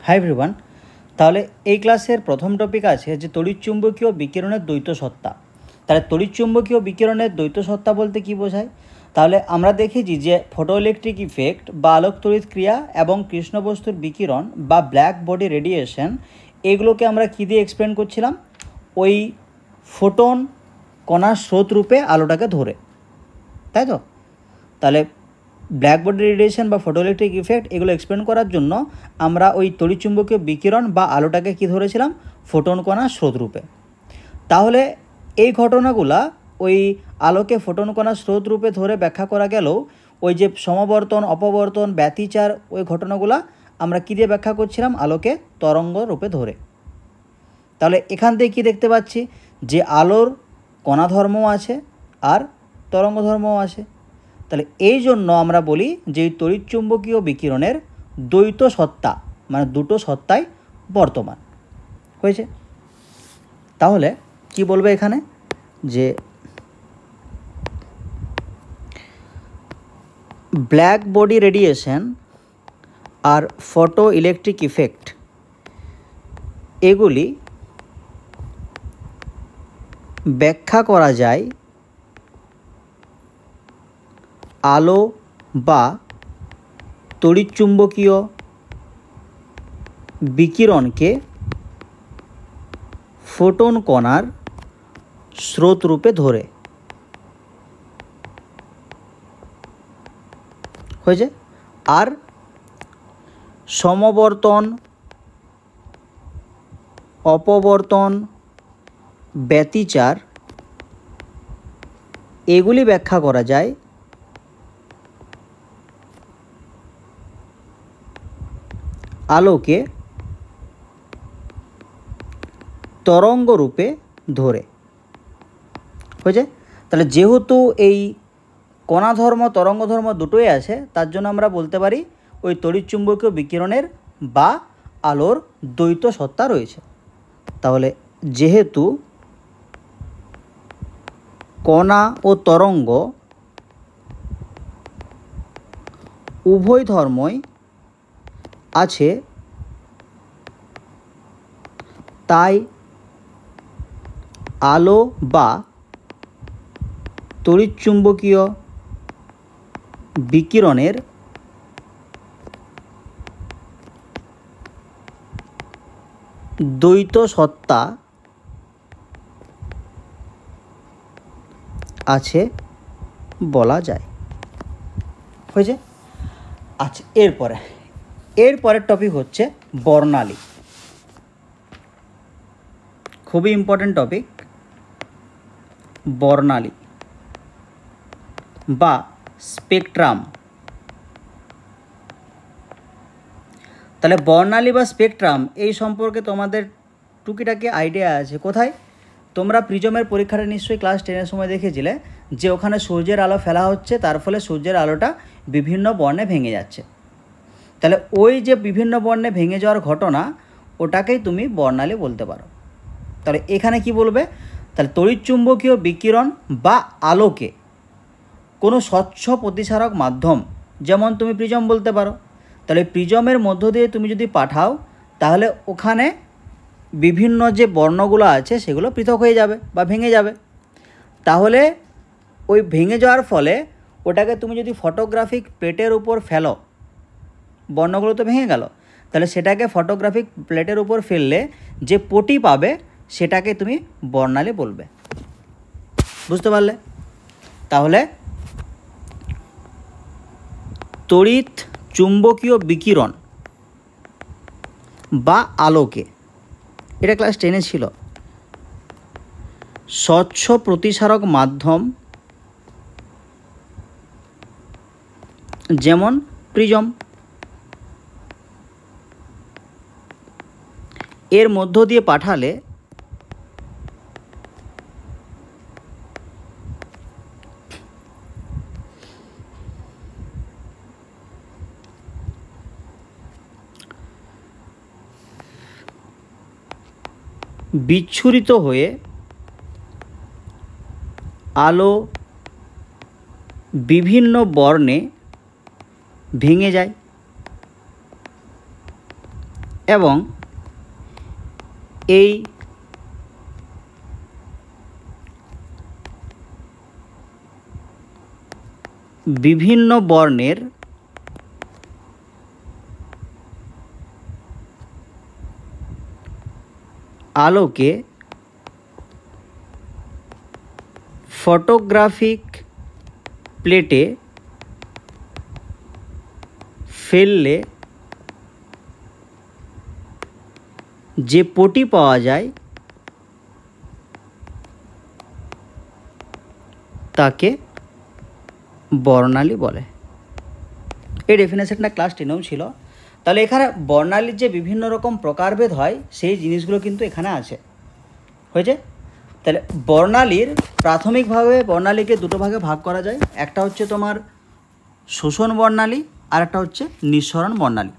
Hi everyone. তাহলে এই ক্লাসের প্রথম টপিক আছে যে তড়িৎচুম্বকীয় বিকিরণের দ্বৈত সত্তা। তাহলে তড়িৎচুম্বকীয় বিকিরণের দ্বৈত সত্তা বলতে কি বোঝায়? তাহলে আমরা দেখেছি যে ফটোইলেকট্রিক ইফেক্ট বা আলোক তড়িৎ ক্রিয়া এবং কৃষ্ণবস্তুর বিকিরণ বা ব্ল্যাক বডি রেডিয়েশন, এগুলোকে আমরা কী দিয়ে এক্সপ্লেন করছিলাম? ওই ফোটন কণার স্রোত রূপে আলোটাকে ধরে, তাই তো? তাহলে ব্ল্যাক বডি রেডিয়েশন বা ফটোইলেকট্রিক ইফেক্ট এগুলো এক্সপ্লেন করার জন্য আমরা ওই তড়িৎচুম্বকীয় বিকিরণ বা আলোটাকে কি ধরেছিলাম? ফোটন কণার স্রোত রূপে। তাহলে এই ঘটনাগুলা ওই আলোকে ফোটন কণার স্রোত রূপে ধরে ব্যাখ্যা করা গেলেও ওই যে সমবর্তন, অপবর্তন, ব্যতিচার, ওই ঘটনাগুলা আমরা কী দিয়ে ব্যাখ্যা করছিলাম? আলোকে তরঙ্গ রূপে ধরে। তাহলে এখান থেকে কী দেখতে পাচ্ছি? যে আলোর কণা ধর্মও আছে আর তরঙ্গ ধর্মও আছে। তাহলে এই জন্য আমরা বলি যে এই তড়িৎচুম্বকীয় বিকিরণের দ্বৈত সত্তা, মানে দুটো সত্তাই বর্তমান হয়েছে। তাহলে কি বলবে এখানে? যে ব্ল্যাক বডি রেডিয়েশন আর ফটো ইলেকট্রিক ইফেক্ট এগুলি ব্যাখ্যা করা যায় আলো বা তড়িৎচুম্বকীয় বিকিরণকে ফোটন কণার স্রোত রূপে ধরে। হয়েছে? আর সমবর্তন, অপবর্তন, ব্যতিচার এগুলি ব্যাখ্যা করা যায় আলোকে তরঙ্গ রূপে ধরে। হয়েছে? তাহলে যেহেতু এই কণাধর্ম তরঙ্গধর্ম দুটোই আছে, তার জন্য আমরা বলতে পারি ওই তড়িৎচুম্বকীয় বিকিরণের বা আলোর দ্বৈত সত্তা রয়েছে। তাহলে যেহেতু কণা ও তরঙ্গ উভয় ধর্মই আছে, তাই আলো বা তড়িৎচুম্বকীয় বিকিরণের দ্বৈত সত্তা আছে বলা যায়। হয়েছে? আচ্ছা, এরপরের টপিক হচ্ছে বর্ণালী। খুবই ইম্পর্টেন্ট টপিক, বর্ণালী বা স্পেকট্রাম। তাহলে বর্ণালী বা স্পেকট্রাম এই সম্পর্কে তোমাদের টুকিটাকি আইডিয়া আছে। কোথায়? তোমরা প্রিজমের পরীক্ষাটা নিশ্চয়ই ক্লাস 10-এর সময় দেখেছিলে যে ওখানে সূর্যের আলো ফেলা হচ্ছে, তার ফলে সূর্যের আলোটা বিভিন্ন বর্ণে ভেঙে যাচ্ছে। তাহলে ওই যে বিভিন্ন বর্ণে ভেঙে যাওয়ার ঘটনা, ওটাকেই তুমি বর্ণালী বলতে পারো। তাহলে এখানে কি বলবে? তাহলে তড়িৎচুম্বকীয় বিকিরণ বা আলোকে কোনো স্বচ্ছ প্রতিসারক মাধ্যম, যেমন তুমি প্রিজম বলতে পারো। তাহলে প্রিজমের মধ্য দিয়ে তুমি যদি পাঠাও, তাহলে ওখানে বিভিন্ন যে বর্ণগুলো আছে সেগুলো পৃথক হয়ে যাবে বা ভেঙে যাবে। তাহলে ওই ভেঙে যাওয়ার ফলে ওটাকে তুমি যদি ফটোগ্রাফিক প্লেটের উপর ফেলো, বর্ণগুলো তো ভেঙে গেল, তাহলে সেটাকে ফটোগ্রাফিক প্লেটের উপর ফেললে যে পটি পাবে সেটাকে তুমি বর্ণালী বলবে। বুঝতে পারলে? তাহলে তড়িৎ চুম্বকীয় বিকিরণ বা আলোকে, এটা ক্লাস 10-এ ছিল, স্বচ্ছ প্রতিসারক মাধ্যম যেমন প্রিজম, এর মধ্য দিয়ে পাঠালে বিচ্ছুরিত হয়ে আলো বিভিন্ন বর্ণে ভেঙে যায়। এবং এই বিভিন্ন বর্ণের আলোকে ফটোগ্রাফিক প্লেটে ফেললে যে পটি পাওয়া যায় তাকে বর্ণালী বলে। এই ডেফিনেশনটা ক্লাস 10এও ছিল। তাহলে এখানে বর্ণালীর যে বিভিন্ন রকম প্রকারভেদ হয় সেই জিনিসগুলো কিন্তু এখানে আছে, হয়েছে। তাহলে বর্ণালীর প্রাথমিকভাবে বর্ণালীকে দুটো ভাগে ভাগ করা যায়, একটা হচ্ছে তোমার শোষণ বর্ণালী আর একটা হচ্ছে নিঃসরণ বর্ণালী।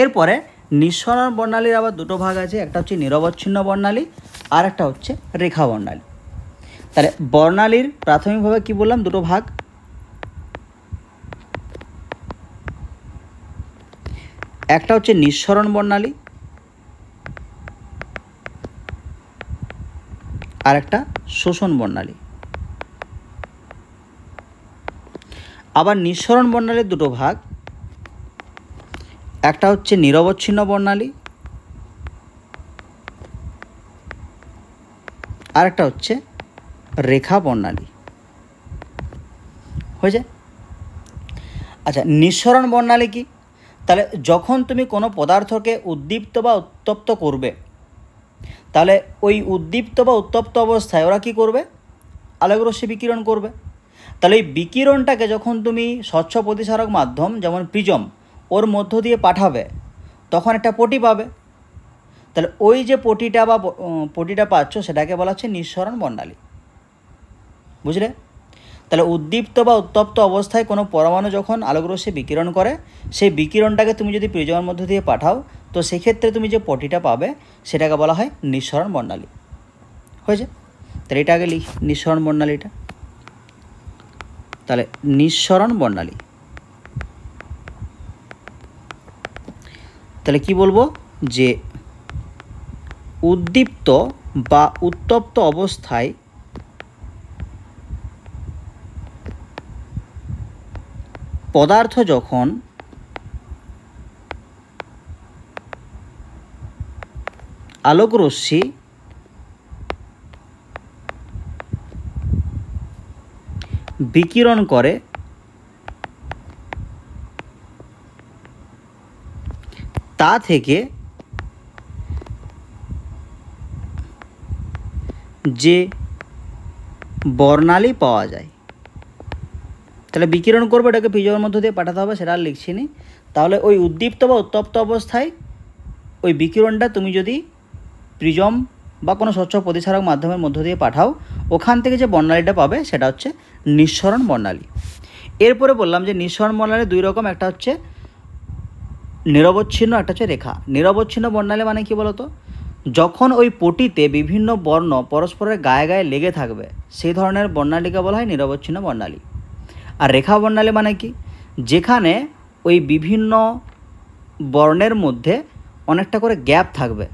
এরপরে নিঃসরণ বর্ণালীর আবার দুটো ভাগ আছে, একটা হচ্ছে নিরবচ্ছিন্ন বর্ণালী আর একটা হচ্ছে রেখা বর্ণালী। তাহলে বর্ণালীর প্রাথমিকভাবে কি বললাম, দুটো ভাগ, একটা হচ্ছে নিঃসরণ বর্ণালী আর একটা শোষণ বর্ণালী। আবার নিঃসরণ বর্ণালীর দুটো ভাগ, একটা হচ্ছে নিরবচ্ছিন্ন বর্ণালী আর একটা হচ্ছে রেখা বর্ণালী, হয়েছে। আচ্ছা, নিঃসরণ বর্ণালী কি? তাহলে যখন তুমি কোনো পদার্থকে উদ্দীপ্ত বা উত্তপ্ত করবে, তাহলে ওই উদ্দীপ্ত বা উত্তপ্ত অবস্থায় ওরা কি করবে? আলোকরশ্মি বিকিরণ করবে। তাহলে এই বিকিরণটাকে যখন তুমি স্বচ্ছ প্রতিসারক মাধ্যম যেমন প্রিজম ওর মধ্য দিয়ে পাঠাবে, তখন একটা পটি পাবে। তাহলে ওই যে পটিটা পাচ্ছ সেটাকে বলা হচ্ছে নিঃসরণ বর্ণালী, বুঝলে। তাহলে উদ্দীপ্ত বা উত্তপ্ত অবস্থায় কোনো পরমাণু যখন আলোকরশ্মি বিকিরণ করে, সেই বিকিরণটাকে তুমি যদি প্রিজমের মধ্য দিয়ে পাঠাও, তো সেক্ষেত্রে তুমি যে পটিটা পাবে সেটাকে বলা হয় নিঃসরণ বর্ণালী, হয়েছে। তাহলে এটা আগে লিখি, নিঃসরণ বর্ণালীটা। তাহলে নিঃসরণ বর্ণালী, তাহলে কি বলবো, যে উদ্দীপ্ত বা উত্তপ্ত অবস্থায় পদার্থ যখন আলোকরশ্মি বিকিরণ করে, তা থেকে যে বর্ণালী পাওয়া যায়, তাহলে বিকিরণ করবে, এটাকে প্রিজমের মধ্য দিয়ে পাঠাতে হবে, সেটা আর লিখছি নি। তাহলে ওই উদ্দীপ্ত বা উত্তপ্ত অবস্থায় ওই বিকিরণটা তুমি যদি প্রিজম বা কোনো স্বচ্ছ প্রতিসারক মাধ্যমের মধ্য দিয়ে পাঠাও, ওখান থেকে যে বর্ণালীটা পাবে সেটা হচ্ছে নিঃসরণ বর্ণালী। এরপরে বললাম যে নিঃসরণ বর্ণালী দুই রকম, একটা হচ্ছে নিরবচ্ছিন্ন, একটা হচ্ছে রেখা। নিরবচ্ছিন্ন বর্ণালী মানে কি বলতো, যখন ওই পটিতে বিভিন্ন বর্ণ পরস্পরের গায়ে গায়ে লেগে থাকবে সেই ধরনের বর্ণালীকে বলা হয় নিরবচ্ছিন্ন বর্ণালী। আর রেখা বর্ণালী মানে কি, যেখানে ওই বিভিন্ন বর্ণের মধ্যে অনেকটা করে গ্যাপ থাকবে,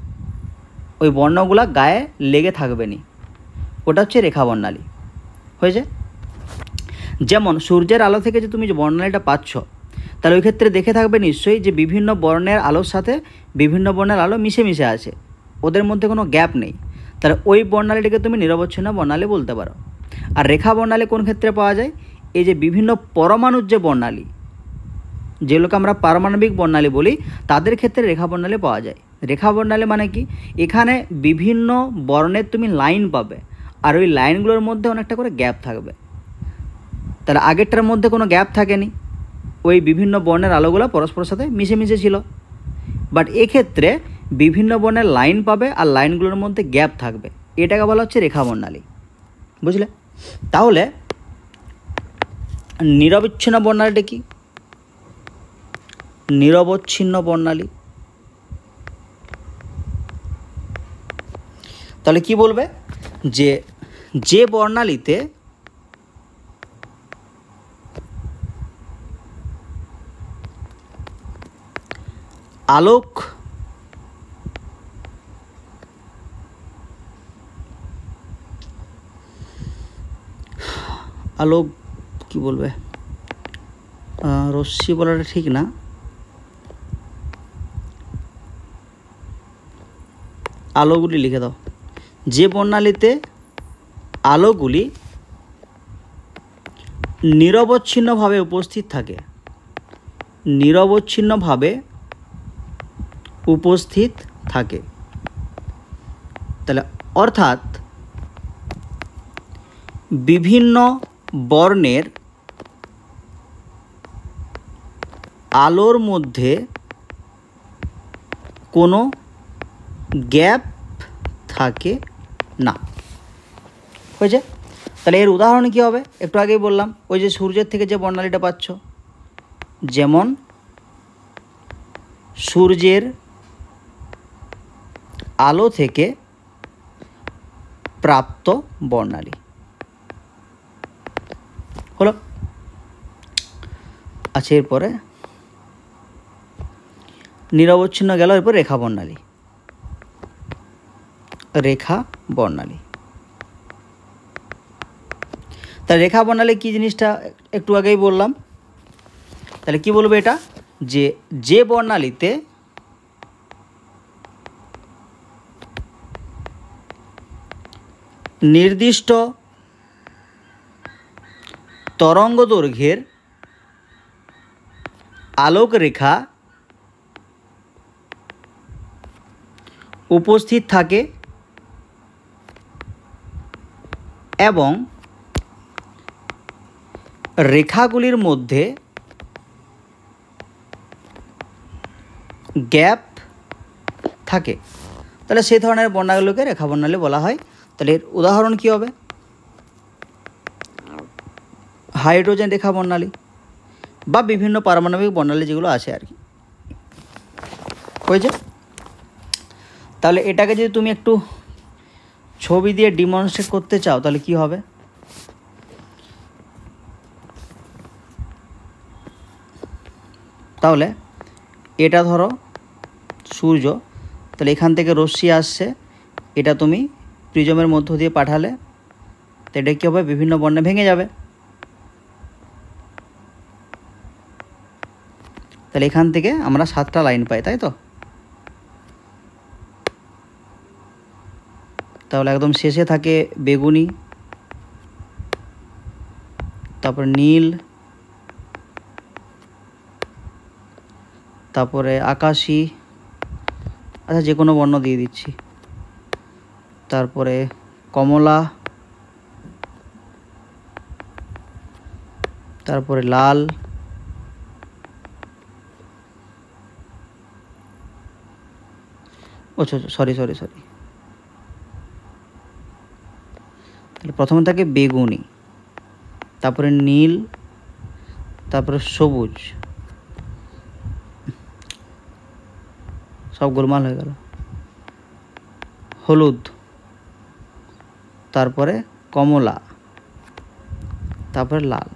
ওই বর্ণগুলা গায়ে লেগে থাকবে নি, ওটা হচ্ছে রেখা বর্ণালী, হয়েছে। যেমন সূর্যের আলো থেকে যে তুমি যে বর্ণালীটা পাচ্ছ, তাহলে ওই ক্ষেত্রে দেখে থাকবে নিশ্চয়ই যে বিভিন্ন বর্ণের আলোর সাথে বিভিন্ন বর্ণের আলো মিশে মিশে আছে, ওদের মধ্যে কোনো গ্যাপ নেই। তাহলে ওই বর্ণালীটিকে তুমি নিরবচ্ছিন্ন বর্ণালী বলতে পারো। আর রেখা বর্ণালী কোন ক্ষেত্রে পাওয়া যায়, এই যে বিভিন্ন পরমাণুর যে বর্ণালী, যেগুলোকে আমরা পারমাণবিক বর্ণালী বলি, তাদের ক্ষেত্রে রেখা বর্ণালী পাওয়া যায়। রেখা বর্ণালী মানে কি, এখানে বিভিন্ন বর্ণের তুমি লাইন পাবে, আর ওই লাইনগুলোর মধ্যে অনেকটা করে গ্যাপ থাকবে। তাহলে আগেরটার মধ্যে কোনো গ্যাপ থাকেনি, ওই বিভিন্ন বর্ণের আলোগুলো পরস্পরের সাথে মিশে মিশে ছিল। বাট এক্ষেত্রে বিভিন্ন বর্ণের লাইন পাবে আর লাইনগুলোর মধ্যে গ্যাপ থাকবে, এটাকে বলা হচ্ছে রেখা বর্ণালী, বুঝলে। তাহলে নিরবচ্ছিন্ন বর্ণালীটা কি, নিরবচ্ছিন্ন বর্ণালী, তাহলে কি বলবে, যে বর্ণালীতে আলোক আলোক কি বলবে, রশ্মি বলাটা ঠিক না, আলোগুলি লিখে দাও। যে বর্ণালীতে আলোগুলি নিরবচ্ছিন্নভাবে উপস্থিত থাকে, নিরবচ্ছিন্নভাবে উপস্থিত থাকে, তাহলে অর্থাৎ বিভিন্ন বর্ণের আলোর মধ্যে কোনো গ্যাপ থাকে না। হয়েছে? তাহলে এর উদাহরণ কী হবে? একটু আগেই বললাম, ওই যে সূর্যের থেকে যে বর্ণালীটা পাচ্ছ, যেমন সূর্যের আলো থেকে প্রাপ্ত বর্ণালী হলো। আচ্ছা, এরপরে নিরবচ্ছিন্ন গেল, এরপর রেখা বর্ণালী। রেখা বর্ণালী, তা রেখা বর্ণালী কী জিনিসটা একটু আগেই বললাম। তাহলে কি বলবো এটা, যে বর্ণালীতে নির্দিষ্ট তরঙ্গ দৈর্ঘ্যের আলোক রেখা উপস্থিত থাকে এবং রেখাগুলির মধ্যে গ্যাপ থাকে, তাহলে সেই ধরনের বর্ণালীগুলোকে রেখা বর্ণালী বলা হয়। তাহলে এর উদাহরণ কী হবে? হাইড্রোজেন রেখা বর্ণালী বা বিভিন্ন পারমাণবিক বর্ণালী যেগুলো আছে আর কি। হয়েছে? তাহলে এটাকে যদি তুমি একটু ছবি দিয়ে ডিমনস্ট্রেট করতে চাও তাহলে কি হবে? তাহলে এটা ধরো সূর্য, তাহলে এখান থেকে রশ্মি আসছে, এটা তুমি প্রিজমের মধ্য দিয়ে পাঠালে, তো এটা কী হবে? বিভিন্ন বর্ণে ভেঙে যাবে। তাহলে এখান থেকে আমরা 7টা লাইন পাই, তাই তো? তাহলে একদম শেষে থাকে বেগুনি, তারপর নীল, তারপরে আকাশি, আচ্ছা যে কোনো বর্ণ দিয়ে দিচ্ছি, তারপরে কমলা, তারপরে লাল, আচ্ছা সরি, তাহলে প্রথমে থাকে বেগুনি, তারপরে নীল, তারপরে সবুজ, সব গোলমাল হয়ে গেল, হলুদ, তারপরে কমলা, তারপরে লাল।